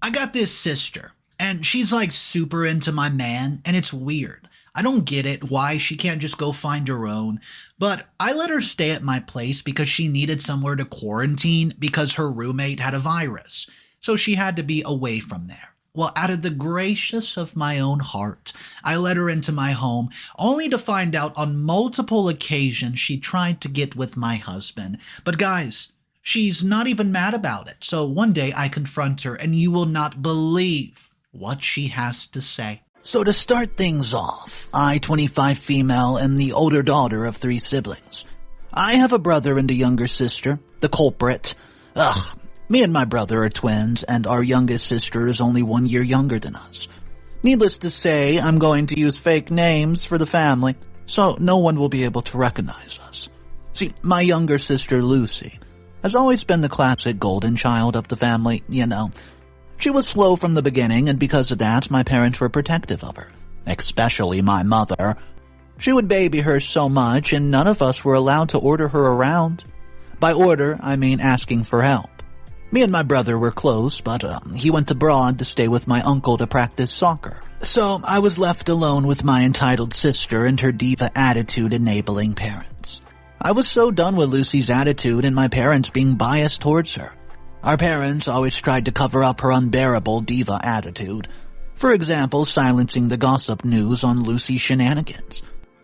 I got this sister, and she's like super into my man, and it's weird. I don't get it why she can't just go find her own, but I let her stay at my place because she needed somewhere to quarantine because her roommate had a virus, so she had to be away from there. Well, out of the gracious of my own heart, I let her into my home, only to find out on multiple occasions she tried to get with my husband. But guys, she's not even mad about it, so one day I confront her, and you will not believe what she has to say. So to start things off, I, 25 female, and the older daughter of 3 siblings. I have a brother and a younger sister, the culprit. Me and my brother are twins, and our youngest sister is only 1 year younger than us. Needless to say, I'm going to use fake names for the family, so no one will be able to recognize us. See, my younger sister, Lucy, has always been the classic golden child of the family, you know. She was slow from the beginning, and because of that, my parents were protective of her, especially my mother. She would baby her so much, and none of us were allowed to order her around. By order, I mean asking for help. Me and my brother were close, but he went abroad to stay with my uncle to practice soccer. So I was left alone with my entitled sister and her diva attitude enabling parents. I was so done with Lucy's attitude and my parents being biased towards her. Our parents always tried to cover up her unbearable diva attitude. For example, silencing the gossip news on Lucy's shenanigans.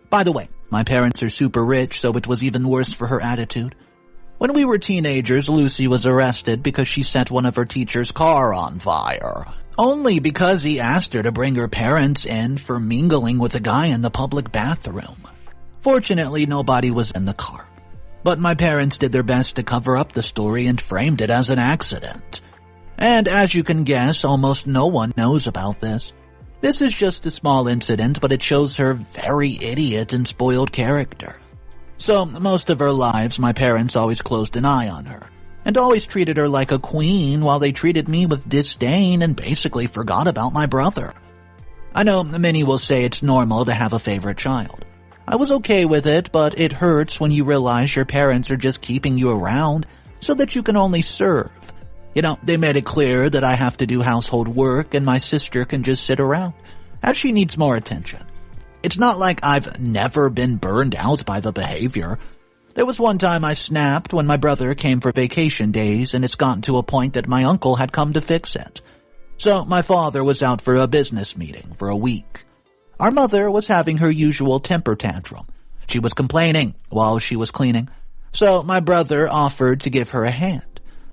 By the way, my parents are super rich, so it was even worse for her attitude. When we were teenagers, Lucy was arrested because she set one of her teacher's car on fire, only because he asked her to bring her parents in for mingling with a guy in the public bathroom. Fortunately, nobody was in the car, but my parents did their best to cover up the story and framed it as an accident. And as you can guess, almost no one knows about this. This is just a small incident, but it shows her very idiot and spoiled character. So, most of her lives, my parents always closed an eye on her, and always treated her like a queen while they treated me with disdain and basically forgot about my brother. I know many will say it's normal to have a favorite child. I was okay with it, but it hurts when you realize your parents are just keeping you around so that you can only serve. You know, they made it clear that I have to do household work and my sister can just sit around, as she needs more attention. It's not like I've never been burned out by the behavior. There was one time I snapped when my brother came for vacation days, and it's gotten to a point that my uncle had come to fix it. So my father was out for a business meeting for a week. Our mother was having her usual temper tantrum. She was complaining while she was cleaning, so my brother offered to give her a hand.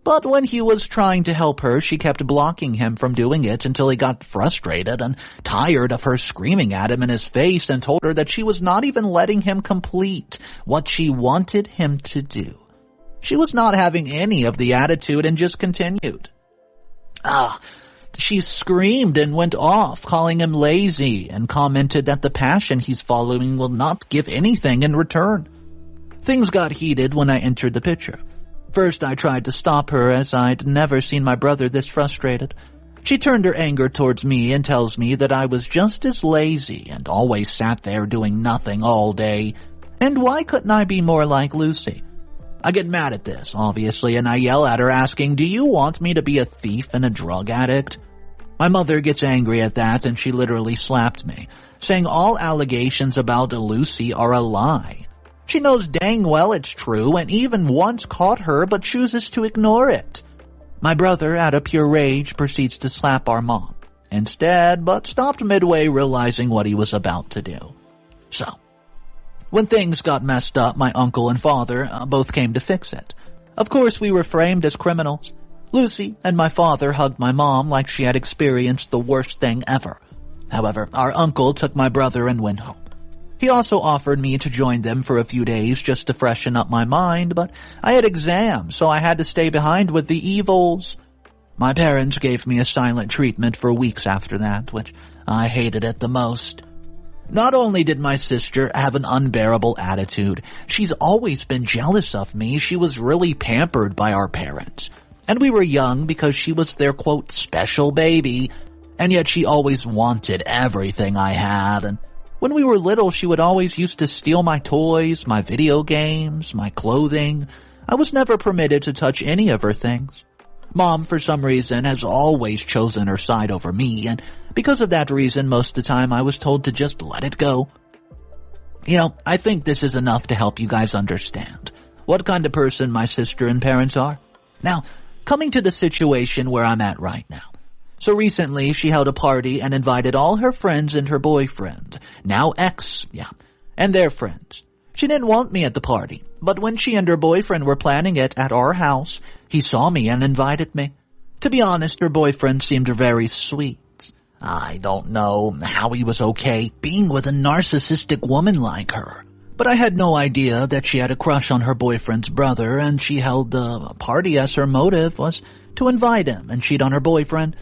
But when he was trying to help her, she kept blocking him from doing it until he got frustrated and tired of her screaming at him in his face and told her that she was not even letting him complete what she wanted him to do. She was not having any of the attitude and just continued. She screamed and went off, calling him lazy, and commented that the passion he's following will not give anything in return. Things got heated when I entered the picture. First, I tried to stop her as I'd never seen my brother this frustrated. She turned her anger towards me and tells me that I was just as lazy and always sat there doing nothing all day. And why couldn't I be more like Lucy? I get mad at this, obviously, and I yell at her asking, "Do you want me to be a thief and a drug addict?" My mother gets angry at that and she literally slapped me, saying all allegations about Lucy are a lie. She knows dang well it's true and even once caught her but chooses to ignore it. My brother, out of pure rage, proceeds to slap our mom instead, but stopped midway realizing what he was about to do. So, when things got messed up, my uncle and father both came to fix it. Of course, we were framed as criminals. Lucy and my father hugged my mom like she had experienced the worst thing ever. However, our uncle took my brother and went home. He also offered me to join them for a few days just to freshen up my mind, but I had exams, so I had to stay behind with the evils. My parents gave me a silent treatment for weeks after that, which I hated it the most. Not only did my sister have an unbearable attitude, she's always been jealous of me. She was really pampered by our parents. And we were young because she was their, quote, special baby, and yet she always wanted everything I had, and when we were little, she would always used to steal my toys, my video games, my clothing. I was never permitted to touch any of her things. Mom, for some reason, has always chosen her side over me, and because of that reason, most of the time I was told to just let it go. I think this is enough to help you guys understand what kind of person my sister and parents are. Now, coming to the situation where I'm at right now. So recently, she held a party and invited all her friends and her boyfriend, now ex, and their friends. She didn't want me at the party, but when she and her boyfriend were planning it at our house, he saw me and invited me. To be honest, her boyfriend seemed very sweet. I don't know how he was okay being with a narcissistic woman like her, but I had no idea that she had a crush on her boyfriend's brother, and she held the party as her motive was to invite him and cheat on her boyfriend.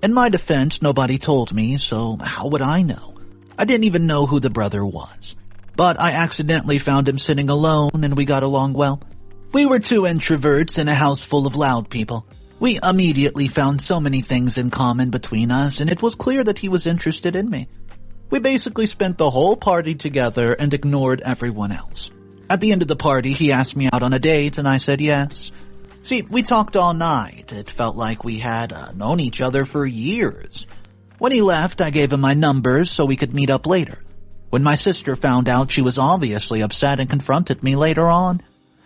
In my defense, nobody told me, so how would I know? I didn't even know who the brother was. But I accidentally found him sitting alone, and we got along well. We were two introverts in a house full of loud people. We immediately found so many things in common between us, and it was clear that he was interested in me. We basically spent the whole party together and ignored everyone else. At the end of the party, he asked me out on a date, and I said yes. See, we talked all night. It felt like we had known each other for years. When he left, I gave him my numbers so we could meet up later. When my sister found out, she was obviously upset and confronted me later on,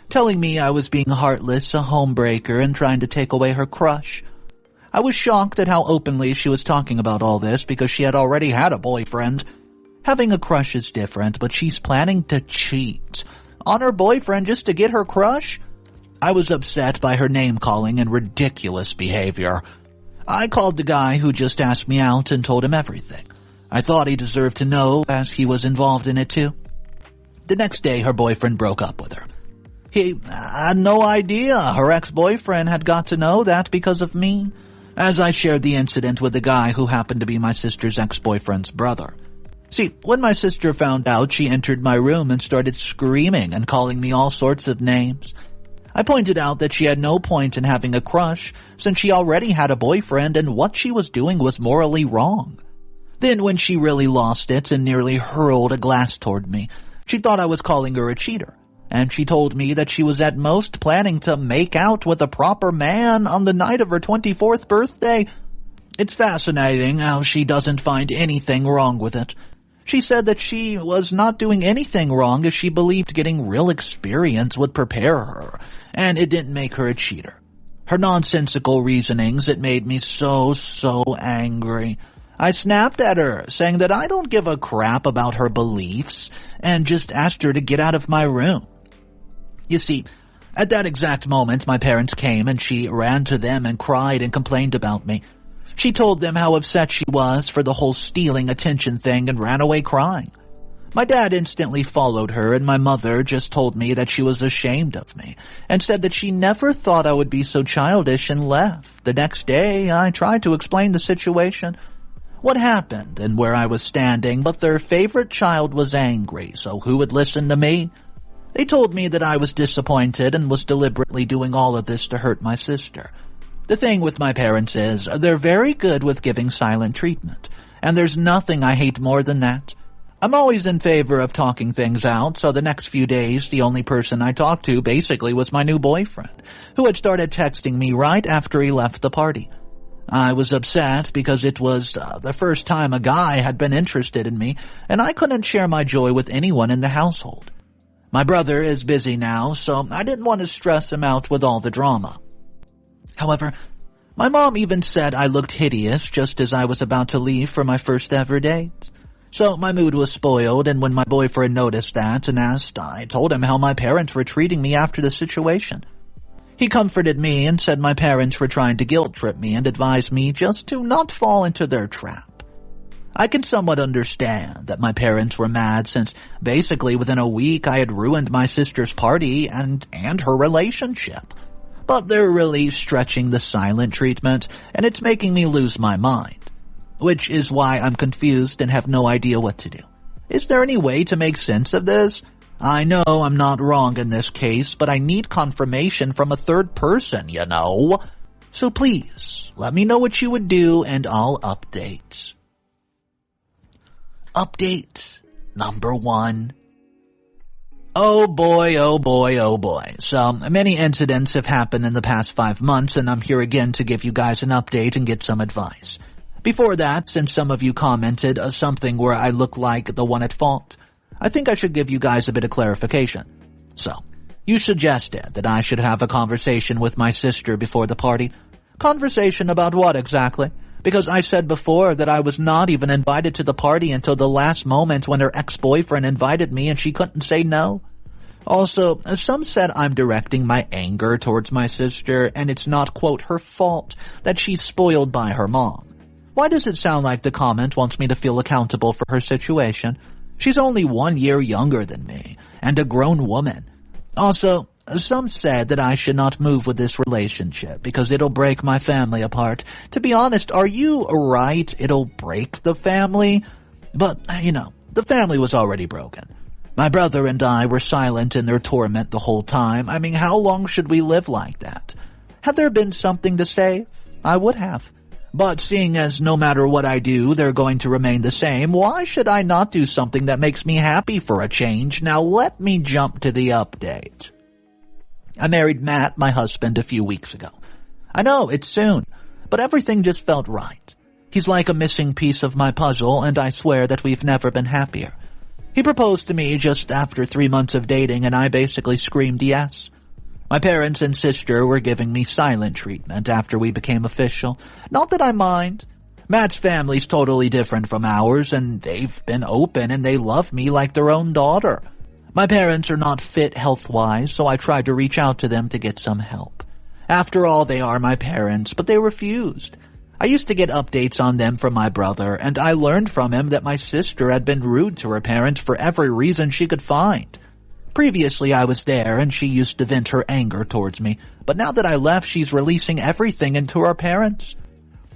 telling me I was being heartless, a homebreaker, and trying to take away her crush. I was shocked at how openly she was talking about all this because she had already had a boyfriend. Having a crush is different, but she's planning to cheat on her boyfriend just to get her crush? I was upset by her name-calling and ridiculous behavior. I called the guy who just asked me out and told him everything. I thought he deserved to know, as he was involved in it too. The next day, her boyfriend broke up with her. He had no idea her ex-boyfriend had got to know that because of me, as I shared the incident with the guy who happened to be my sister's ex-boyfriend's brother. See, when my sister found out, she entered my room and started screaming and calling me all sorts of names. I pointed out that she had no point in having a crush since she already had a boyfriend and what she was doing was morally wrong. Then when she really lost it and nearly hurled a glass toward me, she thought I was calling her a cheater, and she told me that she was at most planning to make out with a proper man on the night of her 24th birthday. It's fascinating how she doesn't find anything wrong with it. She said that she was not doing anything wrong as she believed getting real experience would prepare her, and it didn't make her a cheater. Her nonsensical reasonings, it made me so angry. I snapped at her, saying that I don't give a crap about her beliefs, and just asked her to get out of my room. You see, at that exact moment, my parents came, and she ran to them and cried and complained about me. She told them how upset she was for the whole stealing attention thing and ran away crying. My dad instantly followed her, and my mother just told me that she was ashamed of me and said that she never thought I would be so childish and left. The next day, I tried to explain the situation, what happened and where I was standing, but their favorite child was angry, so who would listen to me? They told me that I was disappointed and was deliberately doing all of this to hurt my sister. The thing with my parents is, they're very good with giving silent treatment, and there's nothing I hate more than that. I'm always in favor of talking things out, so the next few days, the only person I talked to basically was my new boyfriend, who had started texting me right after he left the party. I was upset because it was the first time a guy had been interested in me, and I couldn't share my joy with anyone in the household. My brother is busy now, so I didn't want to stress him out with all the drama. However, my mom even said I looked hideous just as I was about to leave for my first ever date. So my mood was spoiled, and when my boyfriend noticed that and asked, I told him how my parents were treating me after the situation. He comforted me and said my parents were trying to guilt-trip me and advised me just to not fall into their trap. I can somewhat understand that my parents were mad since basically within a week I had ruined my sister's party and her relationship. But they're really stretching the silent treatment, and it's making me lose my mind. Which is why I'm confused and have no idea what to do. Is there any way to make sense of this? I know I'm not wrong in this case, but I need confirmation from a third person, you know? So please, let me know what you would do and I'll update. Update number 1. Oh boy, oh boy, oh boy. So, many incidents have happened in the past 5 months, and I'm here again to give you guys an update and get some advice. Before that, since some of you commented something where I look like the one at fault, I think I should give you guys a bit of clarification. So, you suggested that I should have a conversation with my sister before the party. Conversation about what exactly? Because I said before that I was not even invited to the party until the last moment when her ex-boyfriend invited me and she couldn't say no. Also, some said I'm directing my anger towards my sister and it's not, quote, her fault that she's spoiled by her mom. Why does it sound like the comment wants me to feel accountable for her situation? She's only 1 year younger than me and a grown woman. Also, some said that I should not move with this relationship because it'll break my family apart. To be honest, are you right? It'll break the family? But, the family was already broken. My brother and I were silent in their torment the whole time. I mean, how long should we live like that? Had there been something to say, I would have. But seeing as no matter what I do, they're going to remain the same, why should I not do something that makes me happy for a change? Now let me jump to the update. I married Matt, my husband, a few weeks ago. I know, it's soon, but everything just felt right. He's like a missing piece of my puzzle, and I swear that we've never been happier. He proposed to me just after 3 months of dating, and I basically screamed yes. My parents and sister were giving me silent treatment after we became official. Not that I mind. Matt's family's totally different from ours, and they've been open and they love me like their own daughter. My parents are not fit health-wise, so I tried to reach out to them to get some help. After all, they are my parents, but they refused. I used to get updates on them from my brother, and I learned from him that my sister had been rude to her parents for every reason she could find. Previously, I was there, and she used to vent her anger towards me, but now that I left, she's releasing everything into her parents.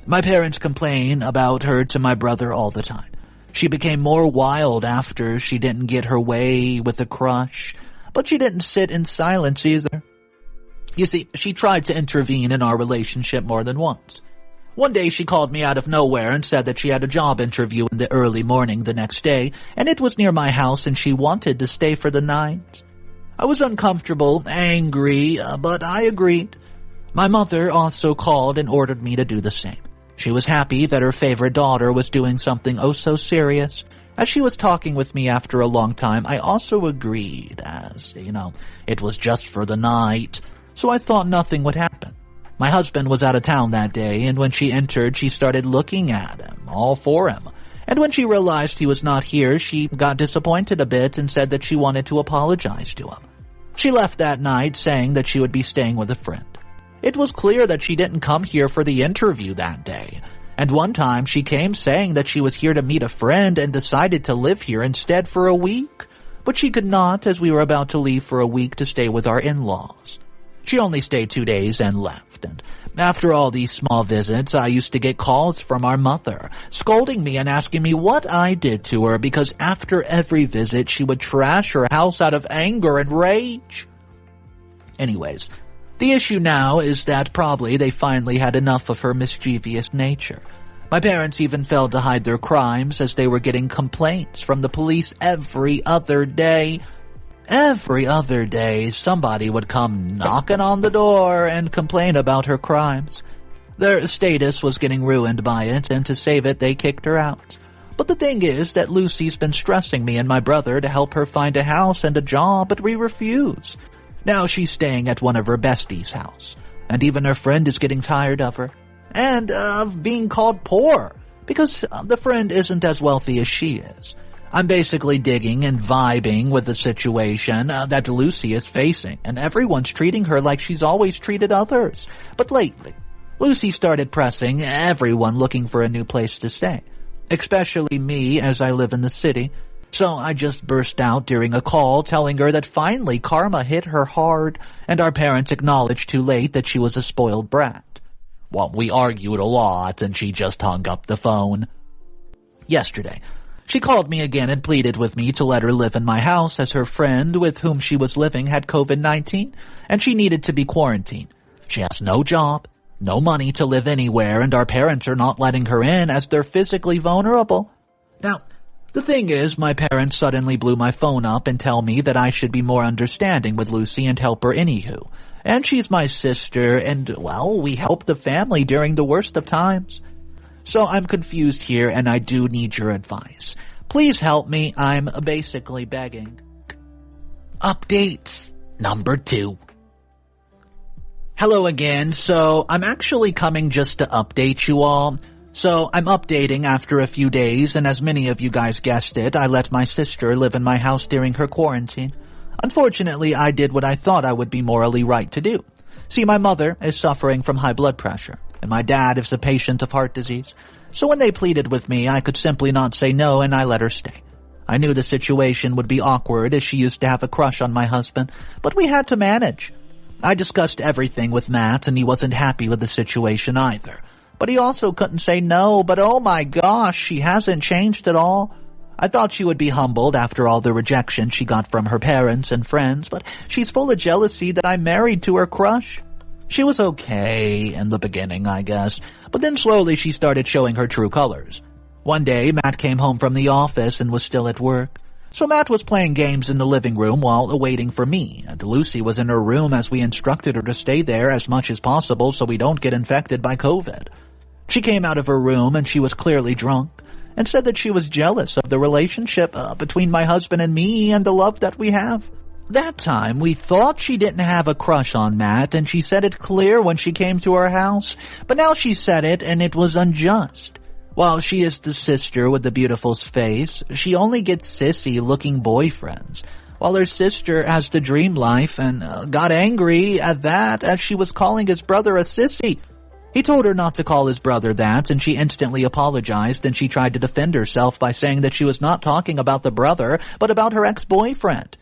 My parents complain about her to my brother all the time. She became more wild after she didn't get her way with a crush, but she didn't sit in silence either. You see, she tried to intervene in our relationship more than once. One day she called me out of nowhere and said that she had a job interview in the early morning the next day, and it was near my house and she wanted to stay for the night. I was uncomfortable, angry, but I agreed. My mother also called and ordered me to do the same. She was happy that her favorite daughter was doing something oh so serious. As she was talking with me after a long time, I also agreed, as, it was just for the night, so I thought nothing would happen. My husband was out of town that day, and when she entered, she started looking at him, all for him. And when she realized he was not here, she got disappointed a bit and said that she wanted to apologize to him. She left that night saying that she would be staying with a friend. It was clear that she didn't come here for the interview that day. And one time she came saying that she was here to meet a friend and decided to live here instead for a week. But she could not, as we were about to leave for a week to stay with our in-laws. She only stayed 2 days and left, and after all these small visits, I used to get calls from our mother, scolding me and asking me what I did to her because after every visit she would trash her house out of anger and rage. Anyways, the issue now is that probably they finally had enough of her mischievous nature. My parents even failed to hide their crimes as they were getting complaints from the police every other day. Every other day, somebody would come knocking on the door and complain about her crimes. Their status was getting ruined by it, and to save it, they kicked her out. But the thing is that Lucy's been stressing me and my brother to help her find a house and a job, but we refuse. Now she's staying at one of her besties' house, and even her friend is getting tired of her, and of being called poor, because the friend isn't as wealthy as she is. I'm basically digging and vibing with the situation that Lucy is facing, and everyone's treating her like she's always treated others. But lately, Lucy started pressing everyone looking for a new place to stay, especially me as I live in the city. So I just burst out during a call telling her that finally karma hit her hard, and our parents acknowledged too late that she was a spoiled brat. Well, we argued a lot, and she just hung up the phone. Yesterday, she called me again and pleaded with me to let her live in my house as her friend with whom she was living had COVID-19 and she needed to be quarantined. She has no job, no money to live anywhere, and our parents are not letting her in as they're physically vulnerable. Now, The thing is, my parents suddenly blew my phone up and tell me that I should be more understanding with Lucy and help her anywho. And she's my sister, and, well, we help the family during the worst of times. So I'm confused here, and I do need your advice. Please help me, I'm basically begging. Update number 2. Hello again, so I'm actually coming just to update you all. So I'm updating after a few days, and as many of you guys guessed it, I let my sister live in my house during her quarantine. Unfortunately, I did what I thought I would be morally right to do. See, my mother is suffering from high blood pressure, and my dad is a patient of heart disease. So when they pleaded with me, I could simply not say no, and I let her stay. I knew the situation would be awkward as she used to have a crush on my husband, but we had to manage. I discussed everything with Matt, and he wasn't happy with the situation either. But he also couldn't say no, but oh my gosh, she hasn't changed at all. I thought she would be humbled after all the rejection she got from her parents and friends, but she's full of jealousy that I'm married to her crush. She was okay in the beginning, I guess, but then slowly she started showing her true colors. One day, Matt came home from the office and was still at work. So Matt was playing games in the living room while waiting for me, and Lucy was in her room as we instructed her to stay there as much as possible so we don't get infected by COVID. She came out of her room and she was clearly drunk and said that she was jealous of the relationship between my husband and me and the love that we have. That time, we thought she didn't have a crush on Matt, and she said it clear when she came to our house, but now she said it and it was unjust. While she is the sister with the beautiful face, she only gets sissy-looking boyfriends, while her sister has the dream life and got angry at that as she was calling his brother a sissy. He told her not to call his brother that, and she instantly apologized, and she tried to defend herself by saying that she was not talking about the brother, but about her ex-boyfriend.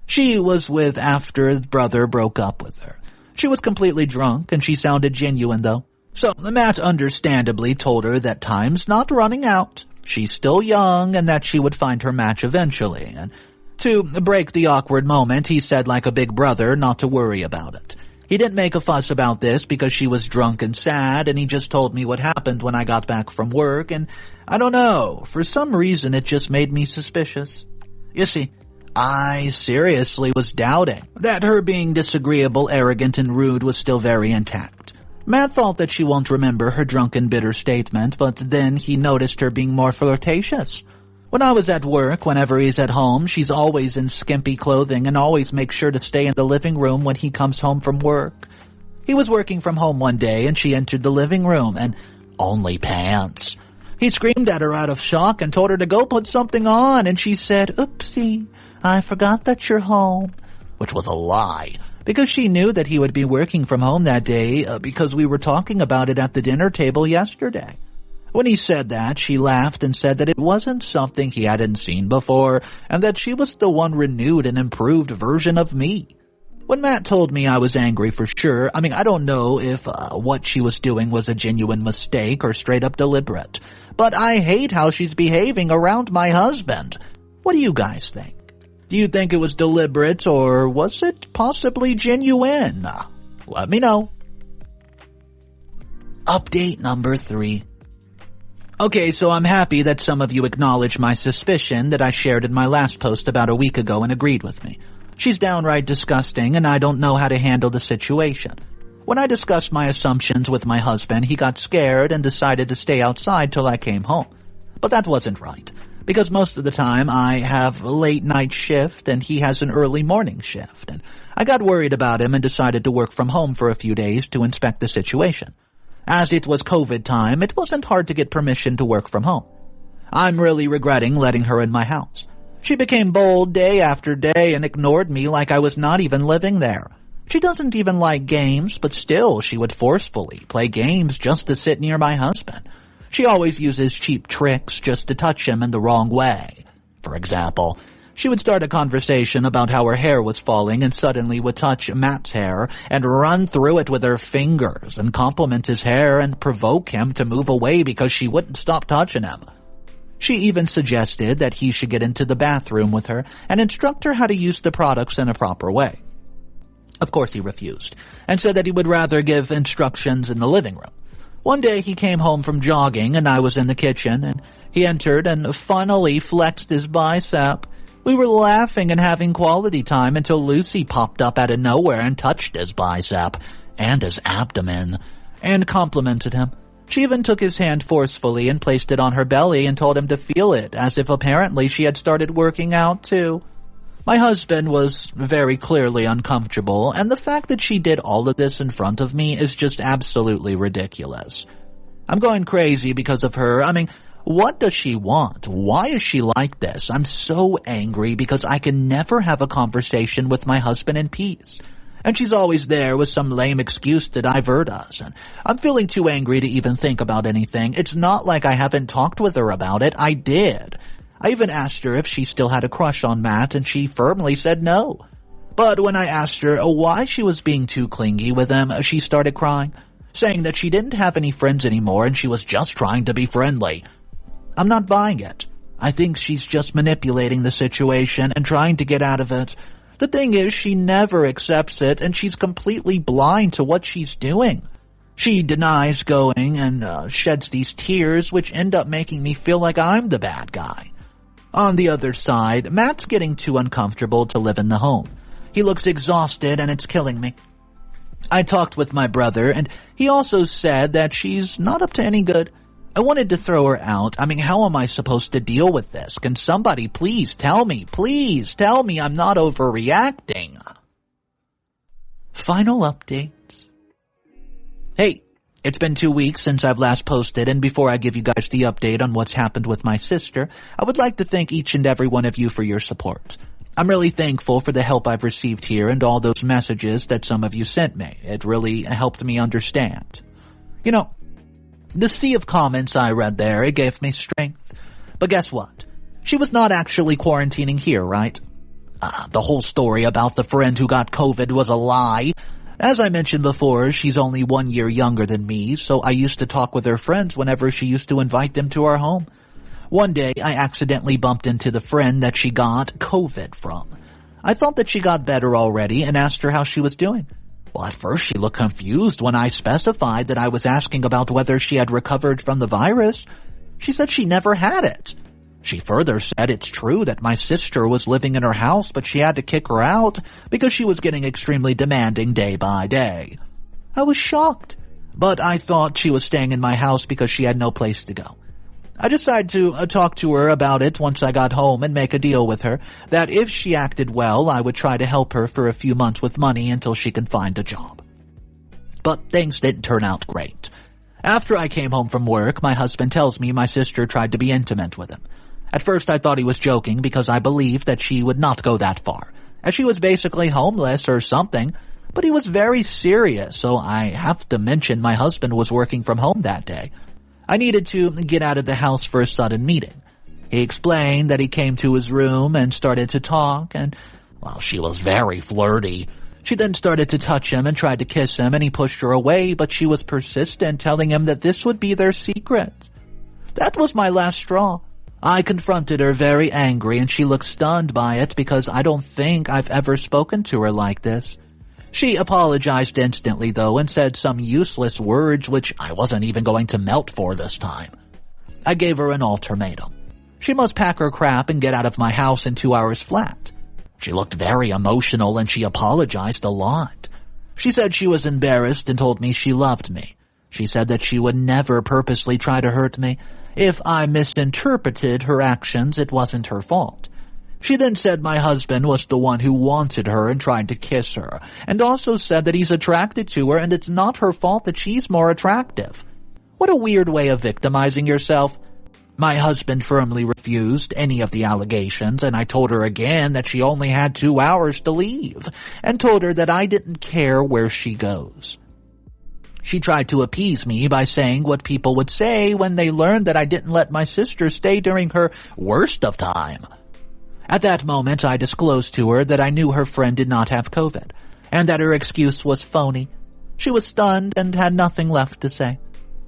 She was with after the brother broke up with her. She was completely drunk, and she sounded genuine, though. So Matt understandably told her that time's not running out. She's still young, and that she would find her match eventually. And to break the awkward moment, he said like a big brother not to worry about it. He didn't make a fuss about this because she was drunk and sad, and he just told me what happened when I got back from work, and I don't know, for some reason it just made me suspicious. You see, I seriously was doubting that her being disagreeable, arrogant, and rude was still very intact. Matt thought that she won't remember her drunken, bitter statement, but then he noticed her being more flirtatious. When I was at work, whenever he's at home, she's always in skimpy clothing and always makes sure to stay in the living room when he comes home from work. He was working from home one day and she entered the living room and only pants. He screamed at her out of shock and told her to go put something on, and she said, "Oopsie, I forgot that you're home," which was a lie because she knew that he would be working from home that day because we were talking about it at the dinner table yesterday. When he said that, she laughed and said that it wasn't something he hadn't seen before, and that she was the one renewed and improved version of me. When Matt told me I was angry for sure, I don't know if what she was doing was a genuine mistake or straight up deliberate, but I hate how she's behaving around my husband. What do you guys think? Do you think it was deliberate, or was it possibly genuine? Let me know. Update number 3. Okay, so I'm happy that some of you acknowledge my suspicion that I shared in my last post about a week ago and agreed with me. She's downright disgusting, and I don't know how to handle the situation. When I discussed my assumptions with my husband, he got scared and decided to stay outside till I came home. But that wasn't right, because most of the time I have a late night shift and he has an early morning shift, and I got worried about him and decided to work from home for a few days to inspect the situation. As it was COVID time, it wasn't hard to get permission to work from home. I'm really regretting letting her in my house. She became bold day after day and ignored me like I was not even living there. She doesn't even like games, but still she would forcefully play games just to sit near my husband. She always uses cheap tricks just to touch him in the wrong way. For example, she would start a conversation about how her hair was falling and suddenly would touch Matt's hair and run through it with her fingers and compliment his hair and provoke him to move away because she wouldn't stop touching him. She even suggested that he should get into the bathroom with her and instruct her how to use the products in a proper way. Of course he refused and said that he would rather give instructions in the living room. One day he came home from jogging and I was in the kitchen and He entered and finally flexed his bicep. We were laughing and having quality time until Lucy popped up out of nowhere and touched his bicep and his abdomen and complimented him. She even took his hand forcefully and placed it on her belly and told him to feel it, as if apparently she had started working out too. My husband was very clearly uncomfortable, and the fact that she did all of this in front of me is just absolutely ridiculous. I'm going crazy because of her. I mean, what does she want? Why is she like this? I'm so angry because I can never have a conversation with my husband in peace. And she's always there with some lame excuse to divert us. And I'm feeling too angry to even think about anything. It's not like I haven't talked with her about it. I did. I even asked her if she still had a crush on Matt, and she firmly said no. But when I asked her why she was being too clingy with him, she started crying, saying that she didn't have any friends anymore and she was just trying to be friendly. I'm not buying it. I think she's just manipulating the situation and trying to get out of it. The thing is, she never accepts it, and she's completely blind to what she's doing. She denies going and sheds these tears, which end up making me feel like I'm the bad guy. On the other side, Matt's getting too uncomfortable to live in the home. He looks exhausted, and it's killing me. I talked with my brother, and he also said that she's not up to any good. I wanted to throw her out. I mean, how am I supposed to deal with this? Can somebody please tell me I'm not overreacting? Final updates. Hey, it's been 2 weeks since I've last posted, and before I give you guys the update on what's happened with my sister, I would like to thank each and every one of you for your support. I'm really thankful for the help I've received here and all those messages that some of you sent me. It really helped me understand. You know, the sea of comments I read there, it gave me strength. But guess what? She was not actually quarantining here, right? The whole story about the friend who got COVID was a lie. As I mentioned before, she's only 1 year younger than me, so I used to talk with her friends whenever she used to invite them to our home. One day, I accidentally bumped into the friend that she got COVID from. I thought that she got better already and asked her how she was doing. Well, at first she looked confused when I specified that I was asking about whether she had recovered from the virus. She said she never had it. She further said it's true that my sister was living in her house, but she had to kick her out because she was getting extremely demanding day by day. I was shocked, but I thought she was staying in my house because she had no place to go. I decided to talk to her about it once I got home and make a deal with her that if she acted well, I would try to help her for a few months with money until she can find a job. But things didn't turn out great. After I came home from work, my husband tells me my sister tried to be intimate with him. At first I thought he was joking because I believed that she would not go that far, as she was basically homeless or something, but he was very serious, so I have to mention my husband was working from home that day. I needed to get out of the house for a sudden meeting. He explained that he came to his room and started to talk, and, well, she was very flirty. She then started to touch him and tried to kiss him, and he pushed her away, but she was persistent, telling him that this would be their secret. That was my last straw. I confronted her very angry, and she looked stunned by it because I don't think I've ever spoken to her like this. She apologized instantly, though, and said some useless words which I wasn't even going to melt for this time. I gave her an ultimatum. She must pack her crap and get out of my house in 2 hours flat. She looked very emotional and she apologized a lot. She said she was embarrassed and told me she loved me. She said that she would never purposely try to hurt me. If I misinterpreted her actions, it wasn't her fault. She then said my husband was the one who wanted her and tried to kiss her, and also said that he's attracted to her and it's not her fault that she's more attractive. What a weird way of victimizing yourself. My husband firmly refused any of the allegations, and I told her again that she only had 2 hours to leave, and told her that I didn't care where she goes. She tried to appease me by saying what people would say when they learned that I didn't let my sister stay during her worst of time. At that moment, I disclosed to her that I knew her friend did not have COVID, and that her excuse was phony. She was stunned and had nothing left to say.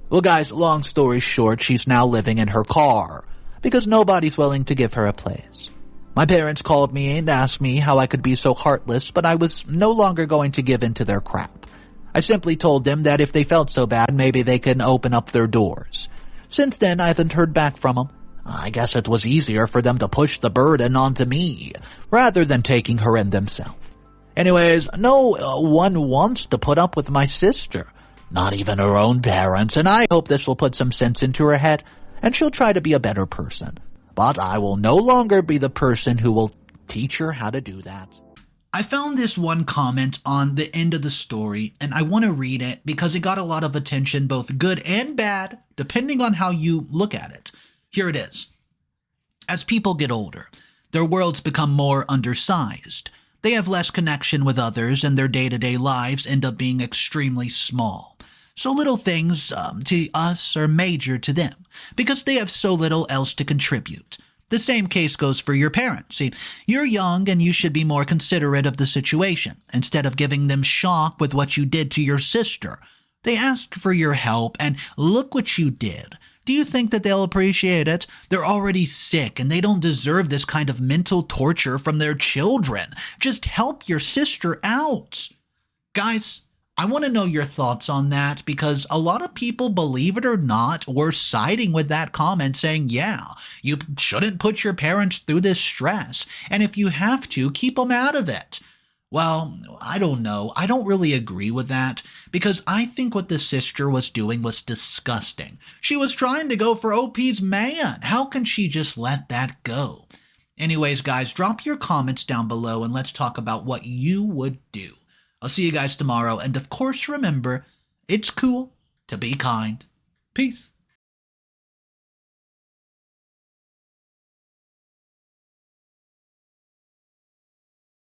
Well, guys, long story short, she's now living in her car, because nobody's willing to give her a place. My parents called me and asked me how I could be so heartless, but I was no longer going to give in to their crap. I simply told them that if they felt so bad, maybe they can open up their doors. Since then, I haven't heard back from them. I guess it was easier for them to push the burden onto me, rather than taking her in themselves. Anyways, no one wants to put up with my sister, not even her own parents, and I hope this will put some sense into her head, and she'll try to be a better person. But I will no longer be the person who will teach her how to do that. I found this one comment on the end of the story, and I want to read it because it got a lot of attention, both good and bad, depending on how you look at it. Here it is. As people get older, their worlds become more undersized. They have less connection with others, and their day-to-day lives end up being extremely small. So little things to us are major to them, because they have so little else to contribute. The same case goes for your parents. See, you're young and you should be more considerate of the situation, instead of giving them shock with what you did to your sister. They asked for your help, and look what you did. Do you think that they'll appreciate it? They're already sick, and they don't deserve this kind of mental torture from their children. Just help your sister out. Guys, I want to know your thoughts on that, because a lot of people, believe it or not, were siding with that comment, saying, yeah, you shouldn't put your parents through this stress, and if you have to, keep them out of it. Well, I don't know. I don't really agree with that, because I think what the sister was doing was disgusting. She was trying to go for OP's man. How can she just let that go? Anyways, guys, drop your comments down below and let's talk about what you would do. I'll see you guys tomorrow, and of course remember, it's cool to be kind. Peace.